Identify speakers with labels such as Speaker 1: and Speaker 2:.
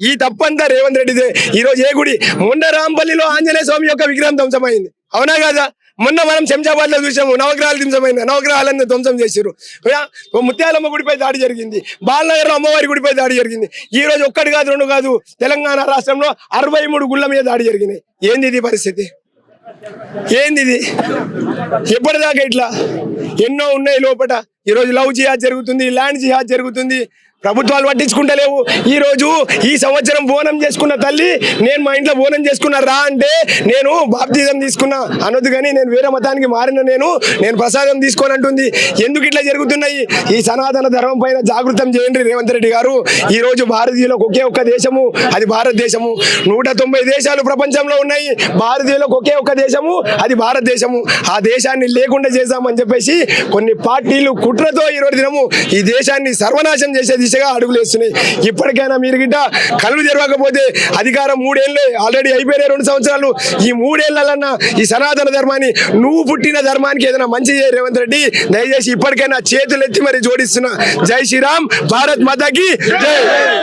Speaker 1: ఈ తప్పంతా రేవంత్ రెడ్డిదే. ఈ రోజు ఏ గుడి ముండరాంపల్లిలో ఆంజనేయ స్వామి యొక్క విగ్రహం ధ్వంసమైంది, అవునా కాదా? మొన్న మనం శంషాబాద్ లో చూసాము, నవగ్రహాలు ధ్వంసమైంది, నవగ్రహాలన్నీ ధ్వంసం చేశారు. ముత్యాలమ్మ గుడిపై దాడి జరిగింది, బాలనగర్ లో అమ్మవారి గుడిపై దాడి జరిగింది. ఈ రోజు ఒక్కటి కాదు రెండు కాదు, తెలంగాణ రాష్ట్రంలో 63 గుళ్ళ మీద దాడి జరిగినాయి. ఏంది ఇది పరిస్థితి? ఏంది ఇది? ఎప్పటిదాకా ఇట్లా? ఎన్నో ఉన్నాయి లోపల. ఈరోజు లవ్ జిహాద్ జరుగుతుంది, ల్యాండ్ జిహాద్ జరుగుతుంది, ప్రభుత్వాలు పట్టించుకుంటలేవు. ఈ రోజు ఈ సంవత్సరం బోనం చేసుకున్న తల్లి, నేను మా ఇంట్లో బోనం చేసుకున్నా రా అంటే నేను బాప్తిజం తీసుకున్నా అనొద్దు, కానీ నేను వేరే మతానికి మారిన నేను ప్రసాదం తీసుకొని అంటుంది. ఎందుకు ఇట్లా జరుగుతున్నాయి? ఈ సనాతన ధర్మం పైన జాగృతం చేయండి రేవంత్ రెడ్డి గారు. ఈ రోజు భారతీయులకు ఒకే ఒక్క దేశము, అది భారతదేశము. 190 దేశాలు ప్రపంచంలో ఉన్నాయి, భారతీయులకు ఒకే ఒక్క దేశము, అది భారతదేశము. ఆ దేశాన్ని లేకుండా చేద్దామని చెప్పేసి కొన్ని పార్టీలు కుట్రతో ఈ రోజు దినము ఈ దేశాన్ని సర్వనాశం చేసే దిశగా అడుగులు వేస్తున్నాయి. ఇప్పటికైనా మీరు గిట్ట కళ్ళు తెరవకపోతే అధికారం 3 ఏళ్ళు ఆల్రెడీ అయిపోయినాయి, 2 సంవత్సరాలు. ఈ 3 ఏళ్ళన్నా ఈ సనాతన ధర్మాన్ని, నువ్వు పుట్టిన ధర్మానికి ఏదైనా మంచి చేయ రేవంత్ రెడ్డి. దయచేసి ఇప్పటికైనా చేతులెత్తి మరి జోడిస్తున్నా. జై శ్రీరామ్, భారత్ మాతాకి జై.